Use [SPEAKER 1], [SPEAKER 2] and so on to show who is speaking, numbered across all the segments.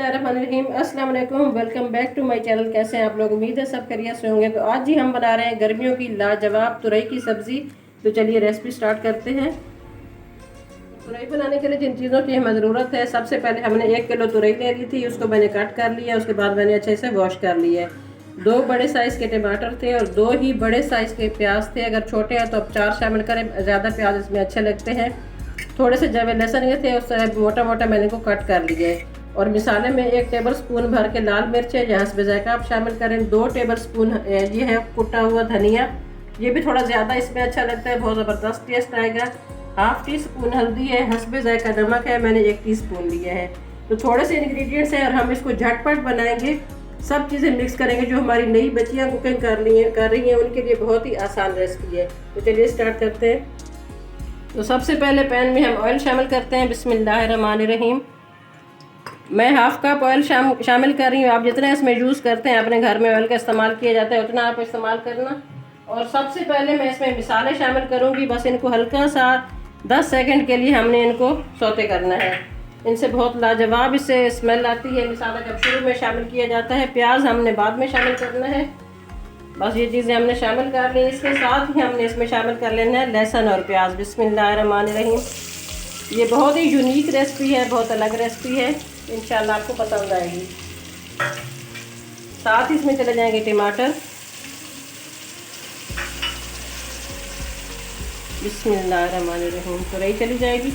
[SPEAKER 1] बिस्मिल्लाहिर्रहमानिर्रहीम। अस्सलाम वालेकुम, welcome back to my channel. कैसे हैं आप लोग? उम्मीद है सब खैरियत से होंगे। तो आज ही हम बना रहे हैं गर्मियों की लाजवाब तुरई की सब्ज़ी। तो चलिए रेसिपी स्टार्ट करते हैं। तुरई बनाने के लिए जिन चीज़ों की हमें ज़रूरत है, सबसे पहले हमने 1 किलो तुरई ले ली थी। उसको मैंने कट कर लिया, उसके बाद मैंने अच्छे से वॉश कर लिया है। 2 बड़े साइज़ के टमाटर थे और 2 ही बड़े साइज़ के प्याज थे। अगर छोटे हैं तो आप 4 शामिल करें, ज़्यादा प्याज इसमें अच्छे लगते हैं। थोड़े से जवे लहसुन के थे, उससे मोटा मोटा मैंने को कट कर लिया है। और मिसाले में 1 टेबल स्पून भर के लाल मिर्च है, जहाँ से जायका आप शामिल करें। 2 टेबल स्पून ये है कुटा हुआ धनिया, ये भी थोड़ा ज़्यादा इसमें अच्छा लगता है, बहुत ज़बरदस्त टेस्ट आएगा। 1/2 टीस्पून हल्दी है, हस्बे जायका नमक है, मैंने 1 टीस्पून लिया है। तो थोड़े से इंग्रेडिएंट्स हैं और हम इसको झटपट बनाएंगे। सब चीज़ें मिक्स करेंगे। जो हमारी नई बच्चियाँ कुकिंग कर रही हैं उनके लिए बहुत ही आसान रेसिपी है। तो चलिए स्टार्ट करते हैं। तो सबसे पहले पैन में हम ऑयल शामिल करते हैं। बिस्मिल्लाहिर्रहमानिर्रहीम। मैं 1/2 कप ऑयल शामिल कर रही हूँ। आप जितना इसमें यूज़ करते हैं, अपने घर में ऑयल का इस्तेमाल किया जाता है, उतना आप इस्तेमाल करना। और सबसे पहले मैं इसमें मसाले शामिल करूँगी। बस इनको हल्का सा 10 सेकंड के लिए हमने इनको सौते करना है। इनसे बहुत लाजवाब इससे स्मेल आती है। मसाला जब शुरू में शामिल किया जाता है, प्याज हमने बाद में शामिल करना है। बस ये चीज़ें हमने शामिल कर ली। इसके साथ ही हमने इसमें शामिल कर लेना है लहसुन और प्याज। बिस्मिल्लाहिर्रहमानिर्रहीम। ये बहुत ही यूनिक रेसिपी है, बहुत अलग रेसिपी है, इंशाल्लाह आपको पसंद आएगी। साथ ही इसमें चले जाएंगे टमाटर। बिस्मिल्लाहिर्रहमानिर्रहीम। तुरई चली जाएगी।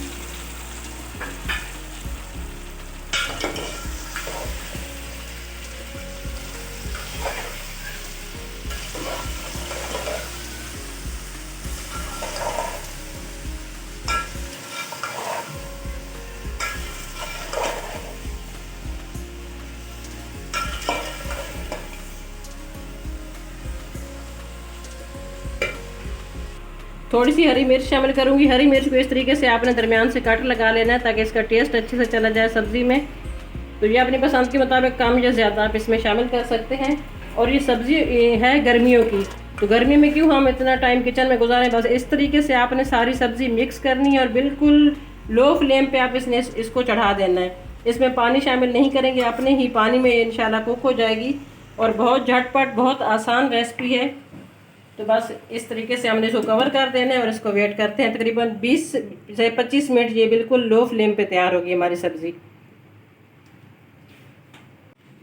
[SPEAKER 1] थोड़ी सी हरी मिर्च शामिल करूंगी। हरी मिर्च को इस तरीके से आपने दरमियान से कट लगा लेना है, ताकि इसका टेस्ट अच्छे से चला जाए सब्ज़ी में। तो ये अपनी पसंद के मुताबिक कम या ज़्यादा आप इसमें शामिल कर सकते हैं। और ये सब्ज़ी है गर्मियों की, तो गर्मी में क्यों हम इतना टाइम किचन में गुजारें। बस इस तरीके से आपने सारी सब्ज़ी मिक्स करनी है और बिल्कुल लो फ्लेम पे आप इसको चढ़ा देना है। इसमें पानी शामिल नहीं करेंगे, अपने ही पानी में इंशाल्लाह कुक हो जाएगी। और बहुत झटपट, बहुत आसान रेसिपी है। तो बस इस तरीके से हमने इसको कवर कर देना है और इसको वेट करते हैं। तकरीबन 20 से 25 मिनट ये बिल्कुल लो फ्लेम पे तैयार होगी हमारी सब्ज़ी।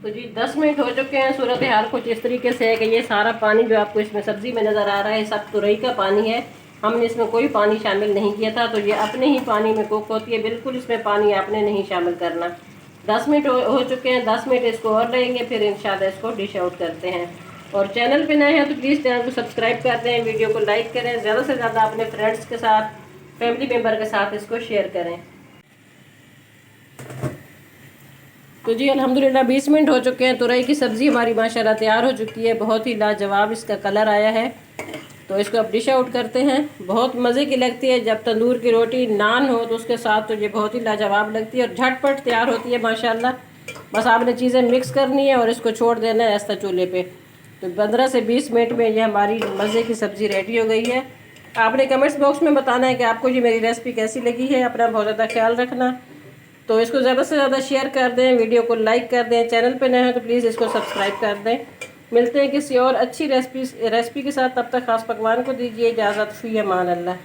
[SPEAKER 1] तो जी 10 मिनट हो चुके हैं। सूरत हाल कुछ इस तरीके से है कि ये सारा पानी जो आपको इसमें सब्ज़ी में नज़र आ रहा है, सब तुरई का पानी है। हमने इसमें कोई पानी शामिल नहीं किया था, तो ये अपने ही पानी में कुक होती है। बिल्कुल इसमें पानी आपने नहीं शामिल करना। 10 मिनट हो चुके हैं। 10 मिनट इसको और लगेंगे, फिर इंशाल्लाह इसको डिश आउट करते हैं। और चैनल पे नए हैं तो प्लीज़ चैनल को सब्सक्राइब कर दें, वीडियो को लाइक करें, ज़्यादा से ज़्यादा अपने फ्रेंड्स के साथ, फैमिली मेम्बर के साथ इसको शेयर करें। तो जी अल्हम्दुलिल्लाह 20 मिनट हो चुके हैं। तुरई की सब्ज़ी हमारी माशाल्लाह तैयार हो चुकी है। बहुत ही लाजवाब इसका कलर आया है। तो इसको अब डिश आउट करते हैं। बहुत मज़े की लगती है। जब तंदूर की रोटी नान हो तो उसके साथ तो ये बहुत ही लाजवाब लगती है और झटपट तैयार होती है माशाल्लाह। बस आपने चीज़ें मिक्स करनी है और इसको छोड़ देना है ऐसा चूल्हे पे। तो 15 से 20 मिनट में ये हमारी मज़े की सब्ज़ी रेडी हो गई है। आपने कमेंट्स बॉक्स में बताना है कि आपको ये मेरी रेसिपी कैसी लगी है। अपना बहुत ज़्यादा ख्याल रखना। तो इसको ज़्यादा से ज़्यादा शेयर कर दें, वीडियो को लाइक कर दें। चैनल पे नए हैं तो प्लीज़ इसको सब्सक्राइब कर दें। मिलते हैं किसी और अच्छी रेसिपी के साथ। तब तक खास पकवान को दीजिए इजाज़त। फ़ी अमान अल्लाह।